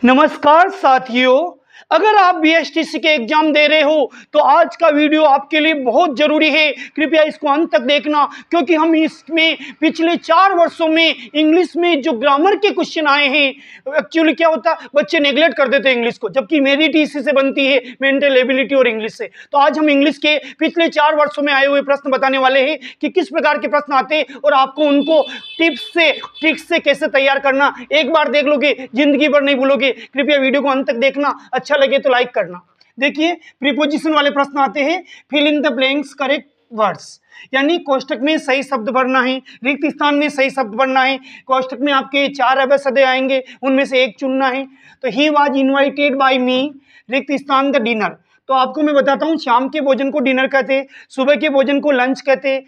नमस्कार साथियों, अगर आप बीएसटीसी के एग्जाम दे रहे हो तो आज का वीडियो आपके लिए बहुत जरूरी है। कृपया इसको अंत तक देखना, क्योंकि हम इसमें पिछले 4 वर्षों में इंग्लिश में जो ग्रामर के क्वेश्चन आए हैं, एक्चुअली क्या होता है, बच्चे नेग्लेक्ट कर देते हैं इंग्लिश को, जबकि मेरिट इसी से बनती है, मेंटल एबिलिटी और इंग्लिश से। तो आज हम इंग्लिश के पिछले 4 वर्षों में आए हुए प्रश्न बताने वाले हैं कि किस प्रकार के प्रश्न आते हैं और आपको उनको टिप्स से ट्रिक्स से कैसे तैयार करना। एक बार देख लोगे, जिंदगी भर नहीं भूलोगे। कृपया वीडियो को अंत तक देखना, अच्छा लगे तो लाइक करना। देखिए, प्रीपोजिशन वाले प्रश्न आते हैं। Fill in the blanks correct words, यानी कोष्टक में सही शब्द भरना है, रिक्त स्थान में सही शब्द भरना है। कोष्टक में आपके 4 अवयव आएंगे, उनमें से एक चुनना है। तो ही वॉज इन्वाइटेड बाय मी, रिक्त स्थान द डिनर। तो आपको मैं बताता हूँ, शाम के भोजन को डिनर कहते, सुबह के भोजन को लंच कहते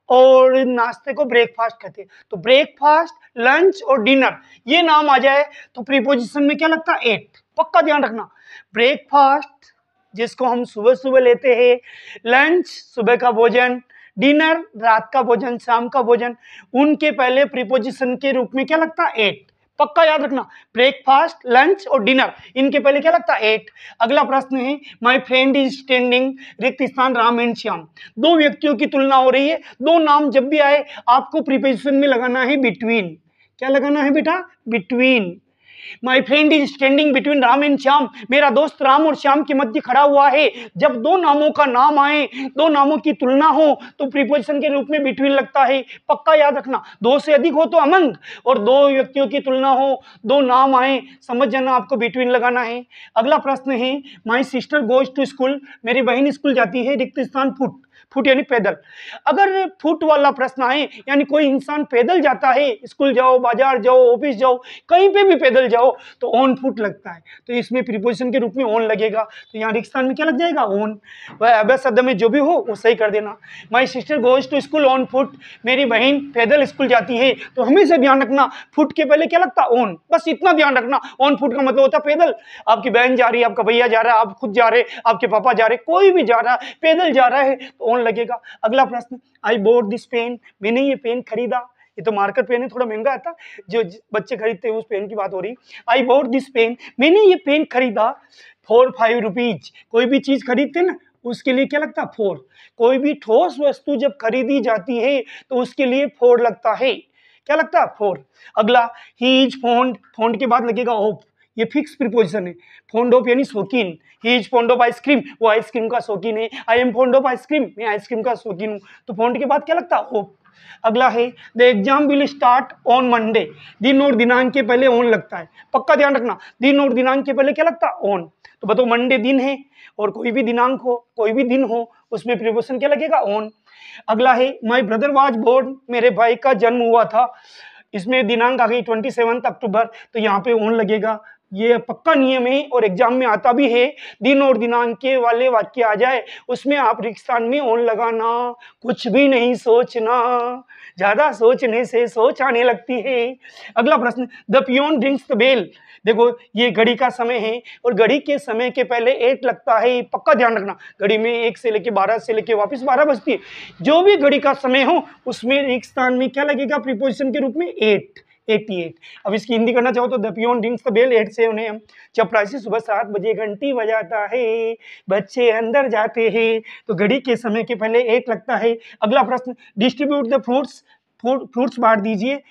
और नाश्ते को ब्रेकफास्ट कहते हैं। तो ब्रेकफास्ट, लंच और डिनर ये नाम आ जाए तो प्रीपोजिशन में क्या लगता है? एट। पक्का ध्यान रखना। ब्रेकफास्ट जिसको हम सुबह सुबह लेते हैं, लंच सुबह का भोजन, डिनर रात का भोजन, शाम का भोजन, उनके पहले प्रीपोजिशन के रूप में क्या लगता है? एट। पक्का याद रखना, ब्रेकफास्ट, लंच और डिनर, इनके पहले क्या लगता है? एट। अगला प्रश्न है, माय फ्रेंड इज स्टैंडिंग, रिक्त स्थान राम एंड श्याम। दो व्यक्तियों की तुलना हो रही है। दो नाम जब भी आए आपको प्रीपोजिशन में लगाना है बिटवीन। क्या लगाना है बेटा? Between. My friend is standing between Ram and Shyam, मेरा दोस्त राम और श्याम के मध्य खड़ा हुआ है। जब दो नामों का नाम आए, दो नामों की तुलना हो तो प्रीपोजिशन के रूप में बिटवीन लगता है। पक्का याद रखना। दो से अधिक हो तो अमंग, और दो व्यक्तियों की तुलना हो, दो नाम आए, समझ जाना आपको बिटवीन लगाना है। अगला प्रश्न है, my sister goes to school, मेरी बहन स्कूल जाती है, रिक्त स्थान फुट। फुट यानी पैदल। अगर फुट वाला प्रश्न आए, यानी कोई इंसान पैदल जाता है, स्कूल जाओ, बाजार जाओ, ऑफिस जाओ, कहीं पे भी पैदल जाओ, तो ऑन फुट लगता है। तो इसमें प्रीपोजिशन के रूप में ऑन लगेगा। तो यहाँ रिक्त स्थान में क्या लग जाएगा? ऑन। वह अवयव शब्द में जो भी हो वो सही कर देना। My sister goes to school on foot, मेरी बहन पैदल स्कूल जाती है। तो हमेशा ध्यान रखना, फुट के पहले क्या लगता? ऑन। बस इतना ध्यान रखना। ऑन फुट का मतलब होता है पैदल। आपकी बहन जा रही है, आपका भैया जा रहा है, आप खुद जा रहे, आपके पापा जा रहे, कोई भी जा रहा है, पैदल जा रहा है तो ऑन लगेगा। अगला प्रश्न, आई बोट दिस पेन, मैंने ये पेन खरीदा। ये तो मार्कर पेन है, थोड़ा महंगा आता, जो बच्चे खरीदते हैं उस पेन की बात हो रही। आई बोट दिस पेन, मैंने ये पेन खरीदा फॉर 5 रुपीज। कोई भी चीज खरीदते ना उसके लिए क्या लगता है? फोर। कोई भी ठोस वस्तु जब खरीदी जाती है तो उसके लिए फोर लगता है। क्या लगता है? फोर। अगला, ही इज फॉन्ड, फॉन्ड के बाद लगेगा ऑफ, ये फिक्स प्रीपोजिशन है। फॉन्ड ऑफ यानी शौकीन। He is fond of ice cream, वो आइसक्रीम का शौकीन है। I am fond of ice cream, मैं आइसक्रीम का शौकीन हूँ। तो फॉन्ड के बाद क्या लगता है? ऑफ। अगला है, the exam will start on Monday, दिन और दिनांक के पहले ऑन लगता है। पक्का ध्यान रखना, दिन और दिनांक के पहले क्या लगता है? ऑन। तो बताओ, मंडे दिन है और कोई भी दिनांक हो, कोई भी दिन हो, उसमें प्रीपोजिशन क्या लगेगा? ऑन। अगला है, माई ब्रदर वाज बोर्न, मेरे भाई का जन्म हुआ था। इसमें दिनांक आ गई 27 अक्टूबर, तो यहाँ पे ऑन लगेगा। ये पक्का नियम है और एग्जाम में आता भी है। दिन और दिनांक के वाले वाक्य आ जाए उसमें आप रिक्त स्थान में ऑन लगाना। कुछ भी नहीं सोचना, ज्यादा सोचने से सोच आने लगती है। अगला प्रश्न, the peon rings the bell. देखो, ये घड़ी का समय है और घड़ी के समय के पहले 8 लगता है। पक्का ध्यान रखना, घड़ी में 1 से लेके 12 से लेके वापस 12 बजती है। जो भी घड़ी का समय हो उसमें रिक्त स्थान में क्या लगेगा प्रीपोजिशन के रूप में? 8। 88। अब इसकी हिंदी करना चाहो तो the peon rings the bell 8 से उन्हें चपरासी सुबह 7 बजे घंटी बजाता है, बच्चे अंदर जाते हैं। तो घड़ी के समय के पहले 8 लगता है। अगला प्रश्न, डिस्ट्रीब्यूट द फ्रूट्स, फ्रूट्स बांट दीजिए,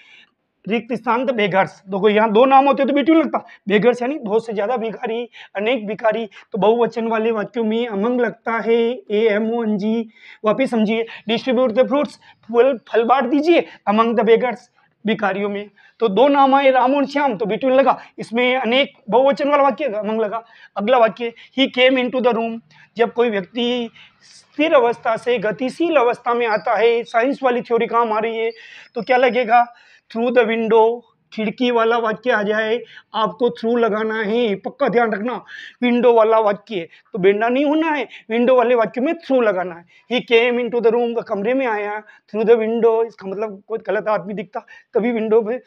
रिक्त स्थान द बेगर्स। देखो, यहाँ दो नाम होते तो बिटवीन लगता। बेगर्स यानी दो से ज्यादा भिखारी, अनेक भिखारी। तो बहुवचन वाले वाक्यों में अमंग लगता है, AMONG। वापिस समझिए, डिस्ट्रीब्यूट द फ्रूट्स, फल बांट दीजिए, अमंग द बेगर्स, भिखारियों में। तो दो नाम आए, राम और श्याम, तो बिटवीन लगा। इसमें अनेक बहुवचन वाला वाक्य अमंग लगा। अगला वाक्य, ही केम इनटू द रूम, जब कोई व्यक्ति स्थिर अवस्था से गतिशील अवस्था में आता है, साइंस वाली थ्योरी काम आ रही है, तो क्या लगेगा? Through the window. खिड़की वाला वाक्य आ जाए आपको थ्रू लगाना है। पक्का ध्यान रखना, विंडो वाला वाक्य तो बेंडा नहीं होना है, विंडो वाले वाक्य में थ्रू लगाना है। ही केम इनटू द रूम, कमरे में आया, थ्रू द विंडो, इसका मतलब कोई गलत आदमी दिखता कभी विंडो पे,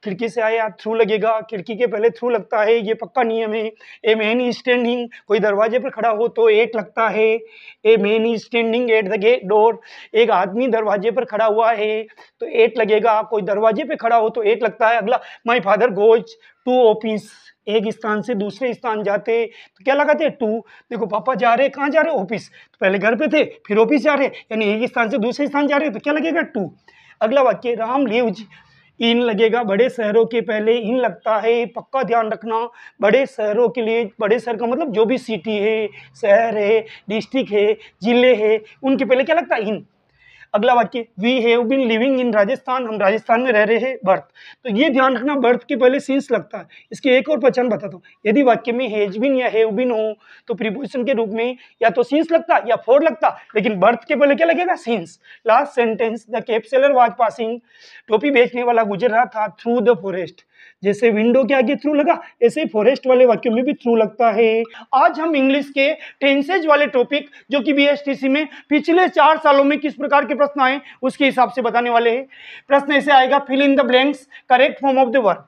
खिड़की से आया, थ्रू लगेगा। खिड़की के पहले थ्रू लगता है, ये पक्का नियम है। ए मैन इज स्टैंडिंग, कोई दरवाजे पर खड़ा हो तो 8 लगता है। A man is standing at the gate door, एक आदमी दरवाजे पर खड़ा हुआ है तो 8 लगेगा। कोई दरवाजे पे खड़ा हो तो 8 लगता है। अगला, my father goes to office, एक स्थान से दूसरे स्थान जाते तो क्या लगाते हैं, टू। देखो पापा जा रहे, कहाँ जा रहे, ऑफिस, तो पहले घर पे थे फिर ऑफिस जा रहे, यानी एक स्थान से दूसरे स्थान जा रहे तो क्या लगेगा, टू। अगला वाक्य, राम लिव्स इन लगेगा, बड़े शहरों के पहले इन लगता है, पक्का ध्यान रखना। बड़े शहरों के लिए, बड़े शहर का मतलब जो भी सिटी है, शहर है, डिस्ट्रिक्ट है, जिले है, उनके पहले क्या लगता है, इन। अगला वाक्य, we have been living in Rajasthan, हम राजस्थान में रह रहे हैं, बर्थ। तो ये ध्यान रखना, बर्थ के पहले सिंस लगता है। इसकी एक और पहचान बताता हूँ, यदि वाक्य में हैज बीन या हैव बीन हो तो प्रीपोजिशन के रूप में या तो सिंस लगता या फॉर लगता, लेकिन बर्थ के पहले क्या लगेगा, since. Last sentence, the cab seller was passing, टोपी बेचने वाला गुजर रहा था थ्रू द फॉरेस्ट। जैसे विंडो के आगे थ्रू लगा, ऐसे फॉरेस्ट वाले वाक्यों में भी थ्रू लगता है। आज हम इंग्लिश के टेंसेज वाले टॉपिक जो कि बीएसटीसी में पिछले 4 सालों में किस प्रकार के प्रश्न आए उसके हिसाब से बताने वाले हैं। प्रश्न ऐसे आएगा, fill in the blanks, correct form of the verb.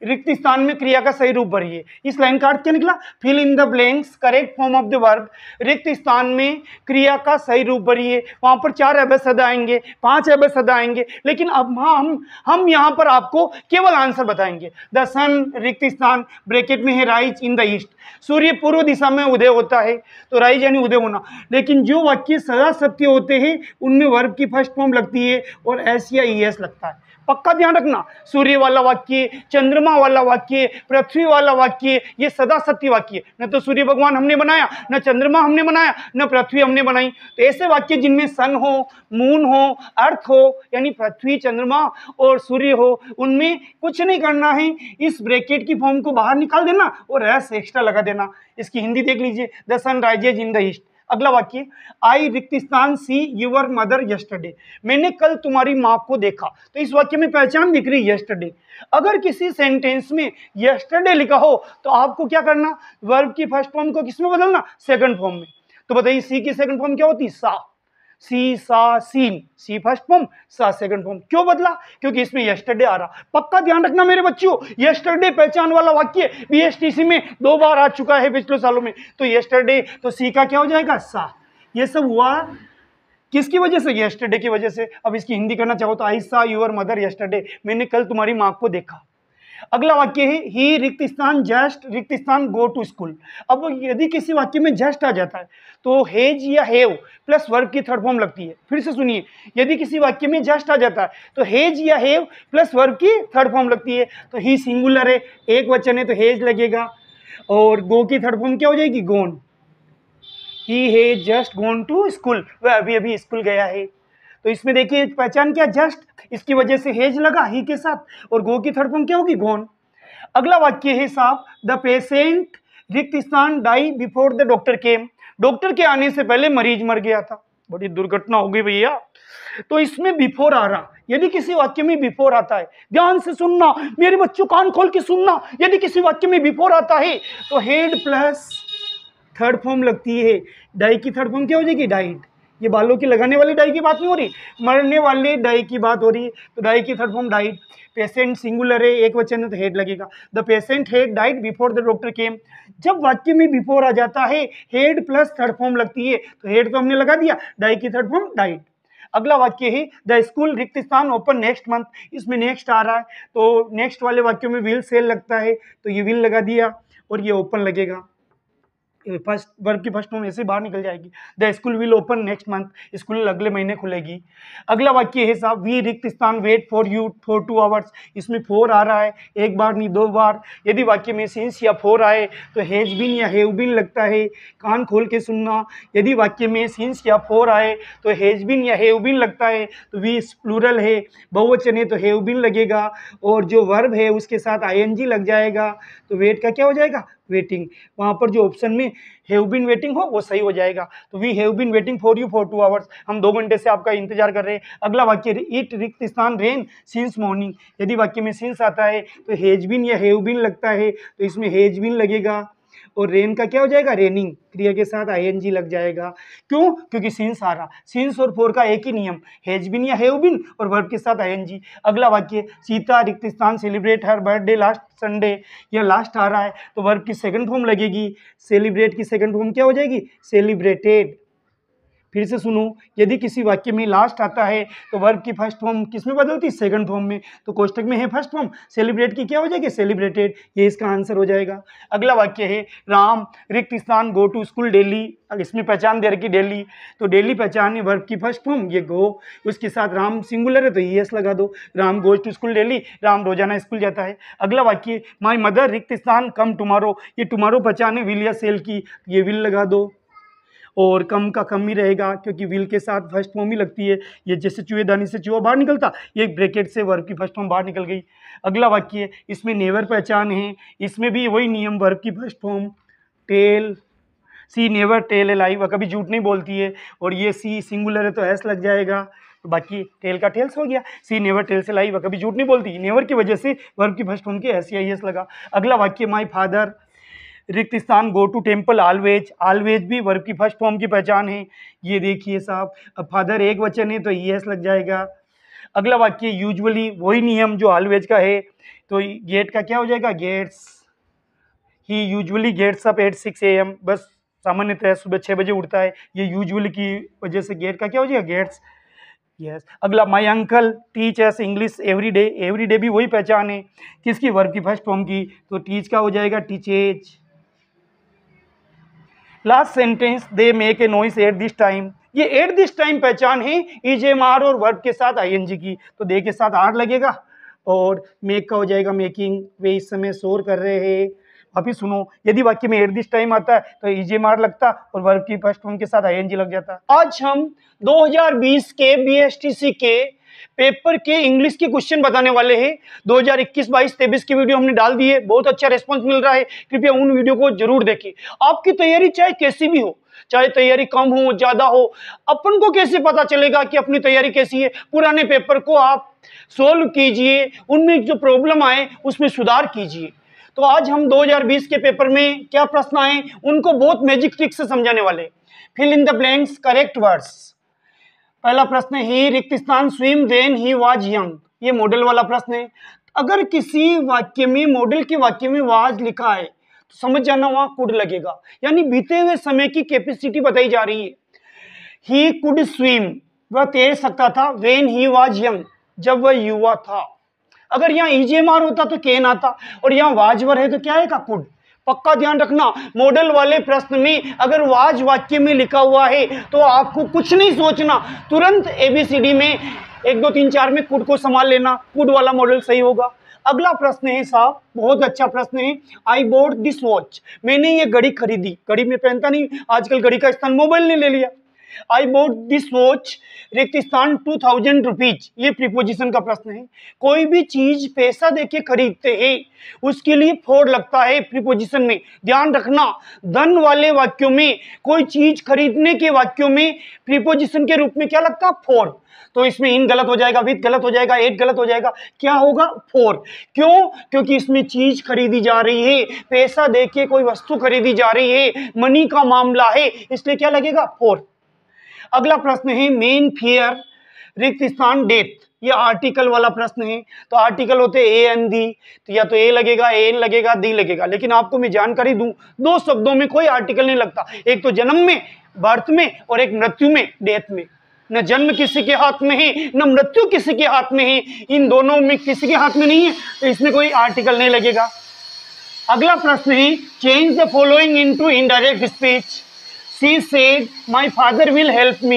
रिक्त स्थान में क्रिया का सही रूप भरिए। इस लाइन का अर्थ क्या निकला, fill in the blanks, correct form of the verb. रिक्त स्थान में क्रिया का सही रूप भरिए। वहां पर 4 अवयव शब्द आएंगे, 5 अवयव शब्द आएंगे, लेकिन अब हम यहाँ पर आपको केवल आंसर बताएंगे। द सन, रिक्त स्थान, ब्रैकेट में है राइज इन द ईस्ट। सूर्य पूर्व दिशा में उदय होता है, तो राइज यानी उदय होना। लेकिन जो वाक्य सदा सत्य होते हैं उनमें वर्ब की फर्स्ट फॉर्म लगती है और एस या ईएस लगता है। पक्का ध्यान रखना, सूर्य वाला वाक्य, चंद्रमा वाला वाक्य, पृथ्वी वाला वाक्य, ये सदा सत्य वाक्य। न तो सूर्य भगवान हमने बनाया, न चंद्रमा हमने बनाया, न पृथ्वी हमने बनाई। तो ऐसे वाक्य जिनमें सन हो, मून हो, अर्थ हो, यानी पृथ्वी, चंद्रमा और सूर्य हो, उनमें कुछ नहीं करना है, इस ब्रैकेट की फॉर्म को बाहर निकाल देना और एस एक्स्ट्रा लगा देना। इसकी हिंदी देख लीजिए, the sun rises in the east. अगला वाक्य, आई रिक्त स्थान सी यूर मदर यस्टरडे, मैंने कल तुम्हारी माँ को देखा। तो इस वाक्य में पहचान दिख रही है, यस्टरडे। अगर किसी सेंटेंस में यस्टरडे लिखा हो तो आपको क्या करना, वर्ब की फर्स्ट फॉर्म को किसमें बदलना, सेकंड फॉर्म में। तो बताइए सी की सेकंड फॉर्म क्या होती है, सा। सी, सा, सीन, सी फर्स्ट फॉर्म, सा सेकंड फॉर्म। क्यों बदला, क्योंकि इसमें यस्टरडे आ रहा। पक्का ध्यान रखना मेरे बच्चों, यस्टरडे पहचान वाला वाक्य बीएसटीसी में 2 बार आ चुका है पिछले सालों में। तो यस्टरडे, तो सी का क्या हो जाएगा, सा। ये सब हुआ किसकी वजह से, यस्टरडे की वजह से। अब इसकी हिंदी करना चाहो तो आई सा यूर मदर यस्टरडे, मैंने कल तुम्हारी माँ को देखा। अगला वाक्य है, ही रिक्त स्थान जस्ट, रिक्त स्थान गो टू स्कूल। अब यदि किसी वाक्य में जस्ट आ जाता है तो हेज या हेव प्लस वर्ब की थर्ड फॉर्म लगती है। फिर से सुनिए, यदि किसी वाक्य में जस्ट आ जाता है तो हेज या हेव प्लस वर्ब की थर्ड फॉर्म लगती है। तो ही सिंगुलर है, एक वचन है तो हेज लगेगा, और गो की थर्ड फॉर्म क्या हो जाएगी, gone. He has just gone to school, वह अभी अभी स्कूल गया है। तो इसमें देखिए पहचान क्या, जस्ट, इसकी वजह से हेज लगा ही के साथ, और गो की थर्ड फॉर्म क्या होगी, गॉन। अगला वाक्य है साहब, द पेशेंट रिक्त स्थान die before the doctor came, doctor के आने से पहले मरीज मर गया था। बड़ी दुर्घटना हो गई भैया। तो इसमें बिफोर आ रहा, यदि किसी वाक्य में बिफोर आता है, ध्यान से सुनना मेरे बच्चों, कान खोल के सुनना, यदि किसी वाक्य में बिफोर आता है तो हेड प्लस थर्ड फॉर्म लगती है। डाई की थर्ड फॉर्म क्या हो जाएगी, डाइड। ये बालों की लगाने वाली डाई की बात नहीं हो रही, मरने वाले डाई की बात हो रही है। तो डाई की third form died. Patient singular है, एक वचन है तो हेड लगेगा। The patient head died before the doctor केम। जब वाक्य में बिफोर आ जाता है हेड प्लस थर्ड फॉर्म लगती है, तो हेड तो हमने लगा दिया, डाई की थर्ड फॉर्म डाइड। अगला वाक्य है, द स्कूल रिक्त स्थान ओपन नेक्स्ट मंथ, इसमें नेक्स्ट आ रहा है तो नेक्स्ट वाले वाक्यों में विल सेल लगता है, तो ये विल लगा दिया और ये ओपन लगेगा। फर्स्ट वर्ब की फर्स्ट फॉर्म ऐसे बाहर निकल जाएगी, the school will open next month, school अगले महीने खुलेगी। अगला वाक्य है साहब, वी रिक्त स्थान wait for you for 2 hours, इसमें 4 आ रहा है, एक बार नहीं 2 बार। यदि वाक्य में सिंस या 4 आए तो हैज बीन या हैव बीन लगता है, कान खोल के सुनना। यदि वाक्य में सिंस या 4 आए तो हैज बीन या हैव बीन लगता है, तो वी प्लूरल है, बहुवचन है तो हैव बीन लगेगा, और जो वर्ब है उसके साथ आईएनजी लग जाएगा, तो वेट का क्या हो जाएगा, वेटिंग। वहां पर जो ऑप्शन में हैव बीन वेटिंग हो वो सही हो जाएगा। तो we have been waiting for you for 2 hours, हम 2 घंटे से आपका इंतजार कर रहे हैं। अगला वाक्य, इट रिक्त स्थान रेन सिंस मॉर्निंग, यदि वाक्य में सिंस आता है तो हैज बीन या हैव बीन लगता है, तो इसमें हैज बीन लगेगा, और रेन का क्या हो जाएगा, रेनिंग, क्रिया के साथ आईएनजी लग जाएगा। क्यों, क्योंकि सिंस आ रहा, सिंस और फॉर का एक ही नियम, हैज बीन या हैव बीन और वर्ब के साथ आईएनजी। अगला वाक्य, सीता रिक्त स्थान सेलिब्रेट हर बर्थडे लास्ट संडे, यह लास्ट आ रहा है तो वर्ब की सेकंड फॉर्म लगेगी, सेलिब्रेट की सेकंड फॉर्म क्या हो जाएगी, सेलिब्रेटेड। फिर से सुनो, यदि किसी वाक्य में लास्ट आता है तो वर्ब की फर्स्ट फॉर्म किस में बदलती है? सेकंड फॉर्म में। तो कोष्टक में है फर्स्ट फॉर्म, सेलिब्रेट की क्या हो जाएगी? सेलिब्रेटेड। ये इसका आंसर हो जाएगा। अगला वाक्य है राम रिक्त स्थान गो टू स्कूल डेली। अब इसमें पहचान दे रखी डेली, तो डेली पहचान है वर्ब की फर्स्ट फॉर्म, ये गो, उसके साथ राम सिंगुलर है तो यस लगा दो। Ram goes to school daily, Ram रोजाना स्कूल जाता है। अगला वाक्य माई मदर रिक्त स्थान कम टुमारो, ये टुमारो पहचान है विल या सेल की, ये विल लगा दो। और कम का कम ही रहेगा क्योंकि विल के साथ फर्स्ट फॉर्म ही लगती है। ये जैसे चूहेदानी से चूहा बाहर निकलता, ये ब्रैकेट से वर्ब की फर्स्ट फॉर्म बाहर निकल गई। अगला वाक्य इसमें नेवर पहचान है, इसमें भी वही नियम, वर्ब की first form tell, she never tell a lie, वह कभी झूठ नहीं बोलती है। और ये सी सिंगुलर है तो एस लग जाएगा, तो बाकी टेल का टेल्स हो गया। सी नेवर टेल्स ए लाई, वह कभी झूठ नहीं बोलती, नेवर की वजह से वर्ब की फर्स्ट फॉर्म के एस या एस लगा। अगला वाक्य माई फादर रिक्त स्थान go to temple always, always भी वर्ब की फर्स्ट फॉर्म की पहचान है। ये देखिए साहब, अब फादर एक वचन है तो यस लग जाएगा। अगला वाक्य यूजुअली, वही नियम जो ऑलवेज का है, तो गेट का क्या हो जाएगा? Gets, he usually gets up at 6 AM, बस सामान्यतः सुबह 6 बजे उठता है, ये यूजुअली की वजह से गेट का क्या हो जाएगा? गेट्स। यस। अगला my uncle teach S English every day, every day भी वही पहचान है किसकी? वर्ब की फर्स्ट फॉर्म की, तो टीच का हो जाएगा teaches. Last sentence they make a noise at this time, ये एट दिस टाइम पहचान है EJMR और वर्ब के साथ ING की, तो दे के साथ आर लगेगा और मेक का हो जाएगा मेकिंग, वे इस समय शोर कर रहे हैं। वापिस सुनो, यदि वाक्य में एट दिस टाइम आता है तो EJMR लगता और वर्ब की फर्स्ट फॉर्म के साथ ING लग जाता। आज हम 2020 के BSTC के पेपर के इंग्लिश के क्वेश्चन बताने वाले हैं। 2021, 22, 23 की वीडियो हमने डाल दी है, बहुत अच्छा रिस्पांस मिल रहा है, कृपया उन वीडियो को जरूर देखें। आपकी तैयारी चाहे कैसी भी हो, चाहे तैयारी कम हो ज्यादा हो, अपन को कैसे पता चलेगा कि अपनी तैयारी कैसी है? पुराने पेपर को आप सोल्व कीजिए, उनमें जो प्रॉब्लम आए उसमें सुधार कीजिए। तो आज हम 2020 के पेपर में क्या प्रश्न आए उनको बहुत मैजिक ट्रिक से समझाने वाले। Fill in the blanks, correct words. पहला प्रश्न है ही रिक्त स्थान swim when he was young, ये मॉडल वाला प्रश्न है। अगर किसी वाक्य में, मॉडल के वाक्य में वाज लिखा है तो समझ जाना वहां कुड लगेगा, यानी बीते हुए समय की कैपेसिटी बताई जा रही है। ही कुड स्विम, वह तैर सकता था, व्हेन ही वाज यंग, जब वह युवा था। अगर यहाँ EJMR होता तो कैन आता, और यहाँ वाजवर है तो क्या आएगा? कुड। पक्का ध्यान रखना, मॉडल वाले प्रश्न में अगर वाज वाक्य में लिखा हुआ है तो आपको कुछ नहीं सोचना, तुरंत ABCD में 1 2 3 4 में कुड को संभाल लेना, कुड वाला मॉडल सही होगा। अगला प्रश्न है साहब, बहुत अच्छा प्रश्न है। आई बोट दिस वॉच, मैंने ये घड़ी खरीदी, घड़ी में पहनता नहीं, आजकल घड़ी का स्थान मोबाइल ने ले लिया। आई बोट दिस वॉच रिक्त स्थान 2000 रुपीज, ये प्रीपोजिशन का प्रश्न है। कोई भी चीज पैसा देके खरीदते हैं उसके लिए फॉर लगता है प्रीपोजिशन में, ध्यान रखना। धन वाले वाक्यों में, कोई चीज खरीदने के वाक्यों में प्रीपोजिशन के रूप में क्या लगता है? फॉर। तो इसमें इन गलत हो जाएगा, विथ गलत हो जाएगा, एट गलत हो जाएगा, क्या होगा? फॉर। क्यों? क्योंकि इसमें चीज खरीदी जा रही है, पैसा देके कोई वस्तु खरीदी जा रही है, मनी का मामला है, इसलिए क्या लगेगा? फॉर। अगला प्रश्न है मेन फियर रिक्त स्थान डेथ, ये आर्टिकल वाला प्रश्न है। तो आर्टिकल होते हैं ए एंड दी, तो या तो ए लगेगा, एन लगेगा, दी लगेगा। लेकिन आपको मैं जानकारी दूं, 2 शब्दों में कोई आर्टिकल नहीं लगता, एक तो जन्म में, बर्थ में, और एक मृत्यु में, डेथ में। न जन्म किसी के हाथ में है, न मृत्यु किसी के हाथ में है, इन दोनों में किसी के हाथ में नहीं है, तो इसमें कोई आर्टिकल नहीं लगेगा। अगला प्रश्न है change the following into indirect speech. She said, my father will help me।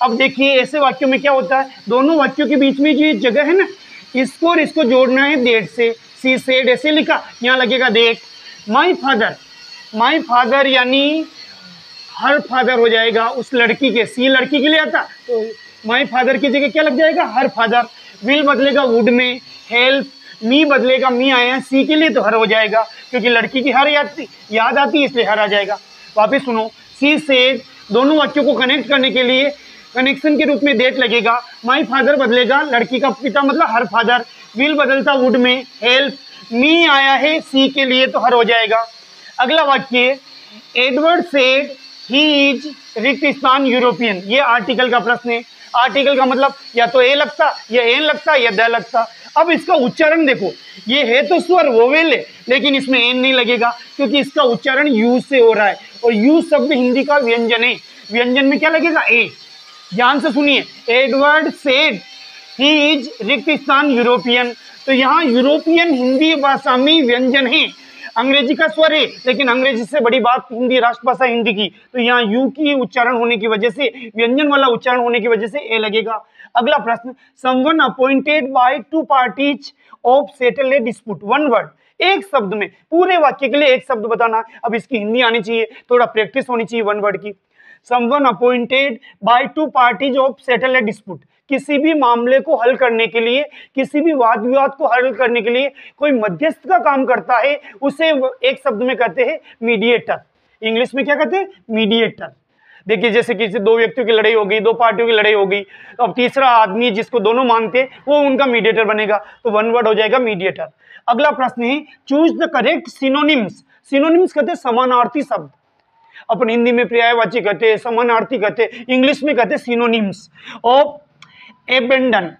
अब देखिए ऐसे वाक्यों में क्या होता है, दोनों वाक्यों के बीच में जो जगह है ना, इसको और इसको जोड़ना है डेट से। She said ऐसे लिखा, यहाँ लगेगा डेट। My father यानी हर फादर हो जाएगा उस लड़की के, सी लड़की के लिए आता, तो my father की जगह क्या लग जाएगा? Her father. विल बदलेगा वुड में, हेल्प, मी बदलेगा मी आया, सी के लिए तो हर हो जाएगा, क्योंकि लड़की की हर याद आती है इसलिए हर आ जाएगा। वापिस सुनो, सी सेड, दोनों वाक्यों को कनेक्ट करने के लिए कनेक्शन के रूप में डेट लगेगा। माई फादर बदलेगा लड़की का पिता मतलब हर फादर, विल बदलता वुड में, हेल्प, मी आया है सी के लिए तो हर हो जाएगा। अगला वाक्य एडवर्ड सेड ही इज रिक्त स्थान यूरोपियन, ये आर्टिकल का प्रश्न है। आर्टिकल का मतलब या तो ए लगता या एन लगता या द लगता। अब इसका उच्चारण देखो, ये है तो स्वर वोवेल है, लेकिन इसमें एन नहीं लगेगा क्योंकि इसका उच्चारण यू से हो रहा है, और यू शब्द हिंदी का व्यंजन है। व्यंजन में क्या लगेगा? ए। ध्यान से सुनिए, एडवर्ड सेड ही इज रिक्त स्थान यूरोपियन। तो यहाँ यूरोपियन हिंदी भाषा में व्यंजन है, अंग्रेजी का स्वर है, लेकिन अंग्रेजी से बड़ी बात हिंदी, राष्ट्रभाषा हिंदी की, तो यहाँ यू की उच्चारण होने की वजह से, व्यंजन वाला उच्चारण होने की वजह से ए लगेगा। अगला प्रश्न, someone appointed by two parties of settle A dispute, one word, एक शब्द में, पूरे वाक्य के लिए एक शब्द बताना। अब इसकी हिंदी आनी चाहिए, थोड़ा प्रैक्टिस होनी चाहिए वन वर्ड की। Someone appointed by two parties of settle A dispute, किसी भी मामले को हल करने के लिए, किसी भी वाद विवाद को हल करने के लिए कोई मध्यस्थ का काम करता है, उसे एक शब्द में कहते हैं मीडिएटर। इंग्लिश में क्या कहते हैं? मीडिएटर। देखिए, जैसे किसी दो व्यक्तियों की लड़ाई हो गई, दो पार्टियों की लड़ाई हो गई, तो अब तीसरा आदमी जिसको दोनों मानते हैं वो उनका मीडिएटर बनेगा, तो वन वर्ड हो जाएगा मीडिएटर। अगला प्रश्न है, choose the correct synonyms. Synonyms कहते हैं समानार्थी शब्द। अपन हिंदी में पर्यायवाची कहते हैं, समानार्थी कहते हैं, इंग्लिश में कहते हैं सिनोनिम्स ऑफ एबेंडन।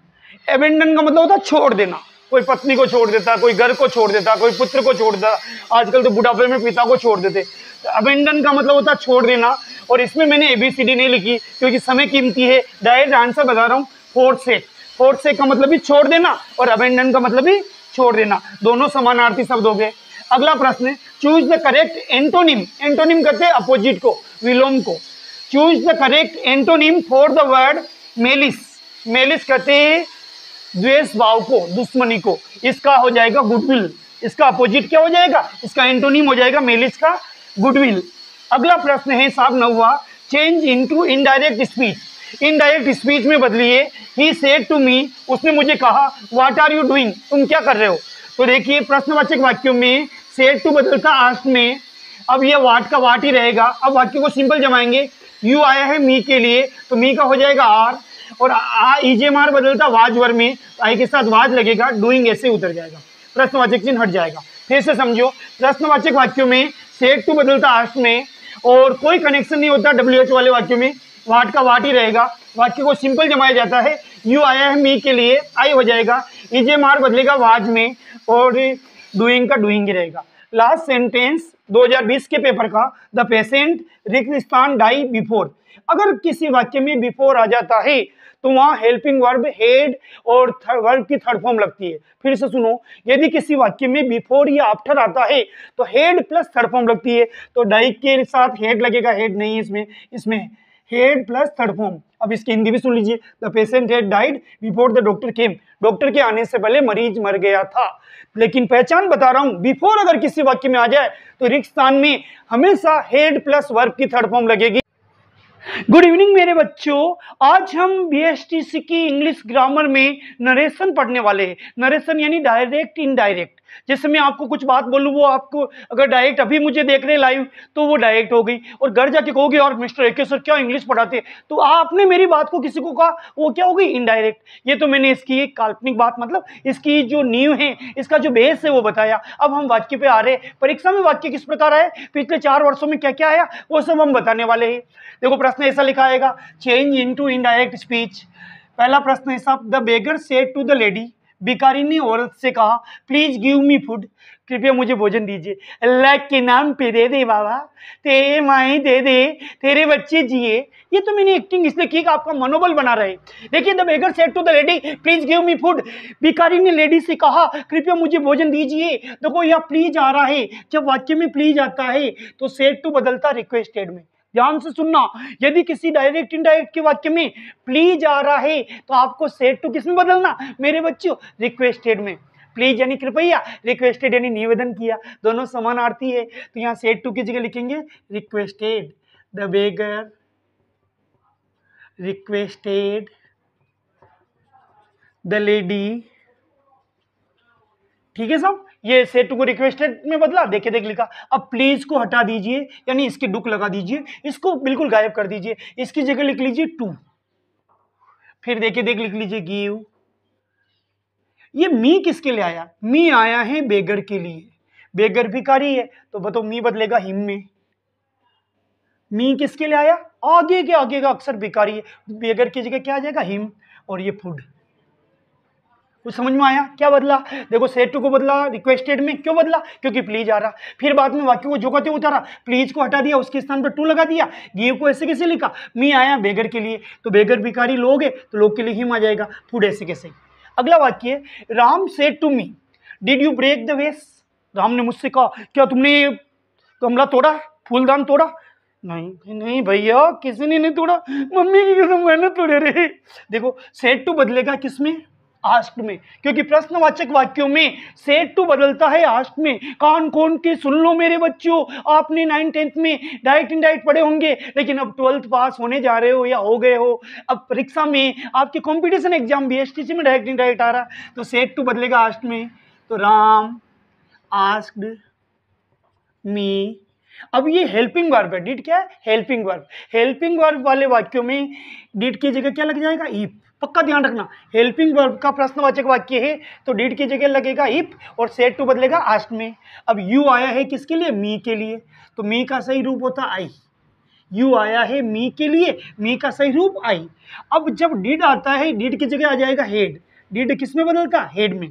एबेंडन का मतलब होता है छोड़ देना, कोई पत्नी को छोड़ देता, कोई घर को छोड़ देता, कोई पुत्र को छोड़ देता, आजकल तो बुढ़ापे में पिता को छोड़ देते। तो अबेंडन का मतलब होता है छोड़ देना, और इसमें मैंने ABCD नहीं लिखी क्योंकि समय कीमती है, डायरेक्ट आंसर बता रहा हूँ, फोर्सेक। फोर्सेक का मतलब भी छोड़ देना और अबेंडन का मतलब भी छोड़ देना, दोनों समानार्थी शब्द हो गए। अगला प्रश्न, choose the correct antonym. Antonym कहते हैं अपोजिट को, विलोम को। Choose the correct antonym for the word malice. Malice कहते हैं द्वेष भाव को, दुश्मनी को, इसका हो जाएगा गुडविल। इसका अपोजिट क्या हो जाएगा? इसका एंटोनिम हो जाएगा मेलिस का गुडविल। अगला प्रश्न है साहब 9वां, change into indirect speech. Indirect speech में बदलिए, ही सेड टू मी, उसने मुझे कहा, व्हाट आर यू डूइंग, तुम क्या कर रहे हो। तो देखिए, प्रश्नवाचक वाक्यों में सेड टू बदलता आस्क में, अब ये वाट का वाट ही रहेगा। अब वाक्य को सिंपल जमाएंगे, यू आया है मी के लिए, तो मी का हो जाएगा आर, और ईजेमार बदलता वाज वर में, आई के साथ वाज लगेगा, डूइंग ऐसे उतर जाएगा, प्रश्नवाचक चिन्ह हट जाएगा। फिर से समझो, प्रश्नवाचक वाक्यों में सेड टू बदलता आस्क में, और कोई कनेक्शन नहीं होता WH वाले वाक्यों में, वाट का वाट ही रहेगा। वाक्य को सिंपल जमाया जाता है, यू आया है मी के लिए, आई हो जाएगा, ईजेमार बदलेगा वाज में, और डूइंग का डूइंग ही रहेगा। लास्ट सेंटेंस 2020 के पेपर का, द पेशेंट रिक्त स्थान डाई बिफोर। अगर किसी वाक्य में बिफोर आ जाता है तो वहां हेल्पिंग वर्ब हेड और वर्ब की थर्ड फॉर्म लगती है। फिर से सुनो, यदि किसी वाक्य में बिफोर या आफ्टर आता है तो हेड प्लस थर्ड फॉर्म लगती है, तो डाई के साथ हेड लगेगा, हेड नहीं है इसमें हेड प्लस थर्ड फॉर्म। अब इसकी हिंदी भी सुन लीजिए, the patient had died before the doctor came. Doctor के आने से पहले मरीज मर गया था। लेकिन पहचान बता रहा हूं, बिफोर अगर किसी वाक्य में आ जाए तो रिक्त स्थान में हमेशा हेड प्लस वर्ब की थर्ड फॉर्म लगेगी। गुड इवनिंग मेरे बच्चों, आज हम BSTC की इंग्लिश ग्रामर में नरेशन पढ़ने वाले हैं। नरेशन यानी डायरेक्ट इनडायरेक्ट। जैसे मैं आपको कुछ बात बोलूँ, वो आपको अगर डायरेक्ट अभी मुझे देख रहे लाइव तो वो डायरेक्ट हो गई, और घर जाके कहोगे और मिस्टर AK सर क्या इंग्लिश पढ़ाते, तो आपने मेरी बात को किसी को कहा, वो क्या हो गई? इनडायरेक्ट। ये तो मैंने इसकी एक काल्पनिक बात, मतलब इसकी जो नींव है, इसका जो बेस है वो बताया। अब हम वाक्य पे आ रहे हैं। परीक्षा में वाक्य किस प्रकार आए, पिछले 4 वर्षों में क्या क्या आया, वो सब हम बताने वाले हैं। देखो, प्रश्न ऐसा लिखा आएगा, चेंज इनटू इनडायरेक्ट स्पीच। पहला प्रश्न है साहब, the beggar said to the lady. भिखारी ने औरत से कहा, प्लीज गिव मी फूड, कृपया मुझे भोजन दीजिए। अल्लाह के नाम पे दे दे बाबा, तेरे माई दे दे, तेरे बच्चे जिए। ये तो मैंने एक्टिंग इसलिए की कि आपका मनोबल बना रहे। देखिए, the beggar said to the lady, please give me food. भिखारी ने लेडी से कहा, कृपया मुझे भोजन दीजिए। देखो, यहाँ प्लीज आ रहा है, जब वाक्य में प्लीज आता है तो सेड टू बदलता रिक्वेस्टेड में। ध्यान से सुनना, यदि किसी डायरेक्ट इनडायरेक्ट के वाक्य में प्लीज आ रहा है तो आपको सेड टू किस में बदलना मेरे बच्चों? रिक्वेस्टेड में। प्लीज यानी कृपया, रिक्वेस्टेड यानी निवेदन किया, दोनों समानार्थी है, तो यहाँ सेड टू की जगह लिखेंगे requested. The beggar requested the lady. ठीक है साहब, ये सेड टू को रिक्वेस्टेड में बदला, देखे देख लिखा। अब प्लीज को हटा दीजिए, यानी इसके डुक लगा दीजिए, इसको बिल्कुल गायब कर दीजिए, इसकी जगह लिख लीजिए टू। फिर देखे देख लिख लीजिए गिव। ये मी किसके लिए आया? मी आया है बेगर के लिए। बेगर भिखारी है तो बताओ मी बदलेगा हिम में। मी किसके लिए आया? आगे के आगे का अक्षर भिखारी है, बेगर की जगह क्या आ जाएगा? हिम, और ये फूड। कुछ समझ में आया क्या बदला? देखो सेड टू को बदला रिक्वेस्टेड में, क्यों बदला? क्योंकि प्लीज आ रहा। फिर बाद में वाक्य को जो कहते उतारा, प्लीज को हटा दिया, उसके स्थान पर टू लगा दिया। गिव को ऐसे कैसे लिखा? मी आया बेगर के लिए, तो बेगर भिखारी लोग है तो लोग के लिए हिम आ जाएगा, फूड ऐसे कैसे। अगला वाक्य, Ram said to me did you break the vase? Ram ने मुझसे कहा क्या तुमने गमला तोड़ा, फूलदान तोड़ा? नहीं नहीं भैया किसी ने नहीं तोड़ा, मम्मी की कसम मैंने तोड़े रे। देखो सेड टू बदलेगा किसमें? आस्क्ड में, क्योंकि प्रश्नवाचक वाक्यों में सेड टू बदलता है आस्क्ड में। कान खोल के सुन लो मेरे बच्चों, आपने 9th 10th में डायरेक्ट इनडायरेक्ट पढ़े होंगे, लेकिन अब 12th पास होने जा रहे हो या हो गए हो, अब परीक्षा में आपके कंपटीशन एग्जाम बीएसटीसी में डायरेक्ट इनडायरेक्ट आ रहा, तो सेड टू बदलेगा आस्क्ड में। तो राम आस्क्ड मी। अब ये हेल्पिंग वर्ब है, डिड क्या है? Helping verb. हेल्पिंग वर्ब वाले वाक्यों में डिड की जगह क्या लग जाएगा? इफ। पक्का ध्यान रखना, हेल्पिंग वर्ब का प्रश्नवाचक वाक्य है तो डिड की जगह लगेगा इफ और सेड टू बदलेगा आस्क्ड में। अब यू आया है किसके लिए? मी के लिए, तो मी का सही रूप होता आई। यू आया है मी के लिए, मी का सही रूप आई। अब जब डिड आता है, डिड की जगह आ जाएगा हेड। डिड किस में बदलता? हेड में।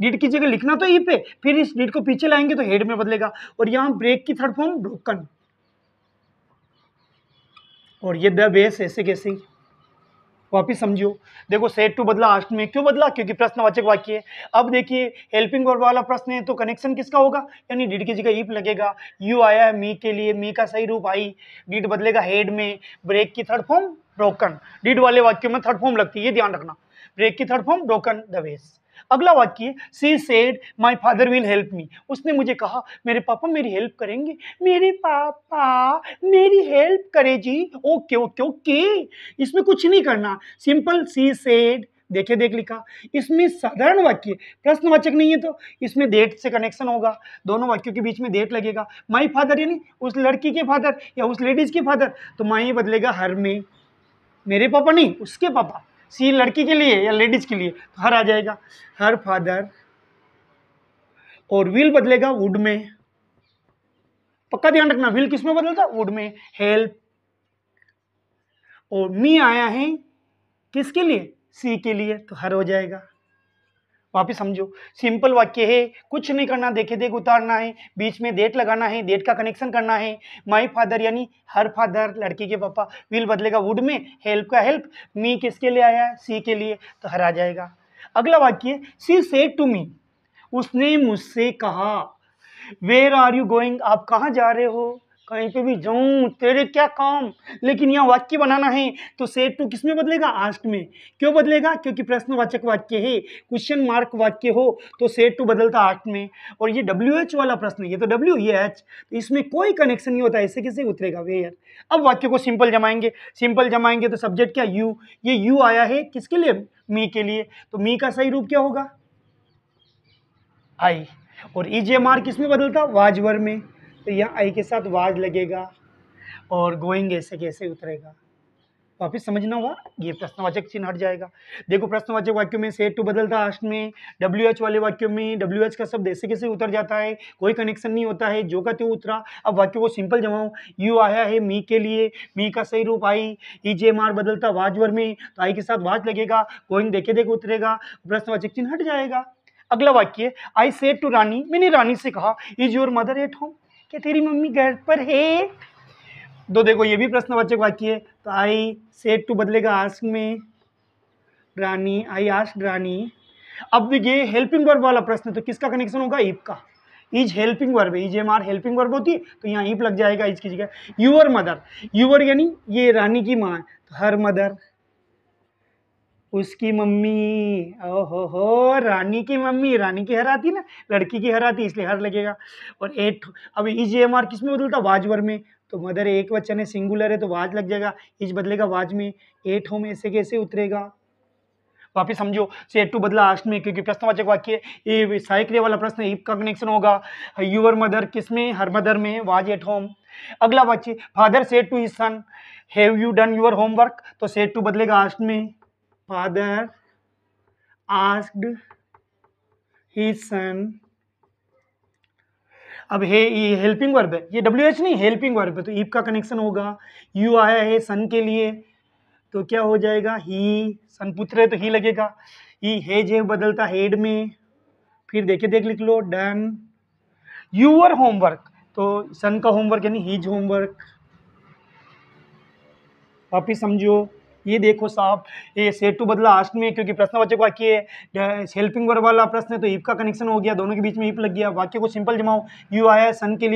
डिड की जगह लिखना तो इफ है, फिर इस डिड को पीछे लाएंगे तो हेड में बदलेगा। और यहां ब्रेक की थर्ड फॉर्म ब्रोकन, और ये द बेस ऐसे कैसे। वापिस समझो, देखो सेड टू बदला आस्क्ड में, क्यों बदला? क्योंकि प्रश्नवाचक वाक्य है। अब देखिए हेल्पिंग वर्ब वाला प्रश्न है तो कनेक्शन किसका होगा? यानी डिड की जगह इफ लगेगा। यू आया है मी के लिए, मी का सही रूप आई, डिड बदलेगा हेड में, ब्रेक की थर्ड फॉर्म ब्रोकन। डिड वाले वाक्यों में थर्ड फॉर्म लगती है, ये ध्यान रखना, ब्रेक की third form broken the base. अगला वाक्य, she said my father will help me. उसने मुझे कहा मेरे पापा मेरी हेल्प करेंगे। मेरे पापा मेरी हेल्प करे जी। ओके ओके ओके, इसमें कुछ नहीं करना, सिंपल सी सेड। देखे देख लिखा, इसमें साधारण वाक्य प्रश्नवाचक नहीं है तो इसमें डेट से कनेक्शन होगा, दोनों वाक्यों के बीच में डेट लगेगा। माई फादर यानी उस लड़की के फादर या उस लेडीज के फादर, तो माई बदलेगा हर में, मेरे पापा नहीं उसके पापा। सी लड़की के लिए या लेडीज के लिए तो हर आ जाएगा, हर फादर। और विल बदलेगा वुड में, पक्का ध्यान रखना, विल किस में बदलता? वुड में। हेल्प। और मी आया है किसके लिए? सी के लिए, तो हर हो जाएगा। वापिस समझो, सिंपल वाक्य है, कुछ नहीं करना, देखे देख उतारना है, बीच में डेट लगाना है, डेट का कनेक्शन करना है। माई फादर यानी हर फादर, लड़की के पापा। विल बदलेगा वुड में, हेल्प का हेल्प, मी किसके लिए आया है? सी के लिए, तो हर आ जाएगा। अगला वाक्य, सी सेड टू मी, उसने मुझसे कहा। वेयर आर यू गोइंग, आप कहाँ जा रहे हो? कहीं पे भी जाऊं, तेरे क्या काम। लेकिन यहाँ वाक्य बनाना है तो सेड टू किस में बदलेगा? आस्क्ड में। क्यों बदलेगा? क्योंकि प्रश्नवाचक वाक्य है, क्वेश्चन मार्क वाक्य हो तो सेड टू बदलता आस्क्ड में। और ये WH वाला प्रश्न, ये तो W ये H, तो इसमें कोई कनेक्शन नहीं होता, ऐसे कैसे उतरेगा वेयर। अब वाक्य को सिंपल जमाएंगे, सिंपल जमाएंगे तो सब्जेक्ट क्या? यू। ये यू आया है किसके लिए? मी के लिए, तो मी का सही रूप क्या होगा? आई। और EJMR किस में बदलता? वाज वर्ब में, तो यहाँ आई के साथ वाज लगेगा और गोइंग ऐसे कैसे उतरेगा। वापिस समझना हुआ, ये प्रश्नवाचक चिन्ह हट जाएगा। देखो प्रश्नवाचक वाक्यों में सेड टू बदलता आस्क्ड में, WH वाले वाक्यों में WH का शब्द ऐसे कैसे उतर जाता है, कोई कनेक्शन नहीं होता है, जो का त्यों उतरा। अब वाक्य को सिंपल जमाओ, यू आया है मी के लिए, मी का सही रूप आई, EJMR बदलता वाज वर्ब में, तो आई के साथ वाज लगेगा, गोइंग देखे देख उतरेगा, प्रश्नवाचक चिन्ह हट जाएगा। अगला वाक्य, आई सेड टू रानी, मैंने रानी से कहा, is your mother at home, क्या तेरी मम्मी घर पर है? तो देखो ये भी प्रश्नवाचक वाक्य है, तो आई सेड टू बदलेगा आस्क में, रानी, आई आस्क्ड रानी। अब ये हेल्पिंग वर्ब वाला प्रश्न, तो किसका कनेक्शन होगा? इफ का। इज हेल्पिंग वर्ब है, EJMR हेल्पिंग वर्ब होती है तो यहाँ इफ लग जाएगा इज की जगह। यूर मदर, यूर यानी ये रानी की माँ, तो हर मदर, उसकी मम्मी। ओहो हो, रानी की मम्मी, रानी की हर आती है ना, लड़की की हर आती है इसलिए हर लगेगा। और एट, अब EJMR किस में बदलता? वाज वर्ब में, तो मदर एक वचन है, सिंगुलर है तो वाज लग जाएगा, इज बदलेगा वाज में, एट होम ऐसे कैसे उतरेगा। वापिस समझो, सेड टू बदला आस्क्ड में, क्योंकि प्रश्नवाचक वाक्य ये सहायक क्रिया वाला प्रश्न, इफ का कनेक्शन होगा। यूर मदर किस में? हर मदर में, वाज एट होम। अगला वाक्य, father said to his son, have you done your homework, तो सेड टू बदलेगा आस्क्ड में, फादर आस्क्ड हिज सन। अब है ये हेल्पिंग वर्ब है, ये WH नहीं हेल्पिंग वर्ब है, तो इफ का कनेक्शन होगा। यू आया है सन के लिए, तो क्या हो जाएगा? ही, सन पुत्र है तो ही लगेगा, ई हेज है बदलता हेड में, फिर देख लिख लो डन। यूअर होमवर्क, तो सन का होमवर्क यानी हीज होमवर्क। वापिस समझो, ये देखो साहब, ये सेट टू बदला आस्ट में, क्योंकि प्रश्नवाचक वाक्य है, हेल्पिंग वर्ब वाला प्रश्न है तो इफ का कनेक्शन हो गया, दोनों के बीच में इफ लग गया। वाक्य को सिंपल जमाओ, यू आया सन के लिए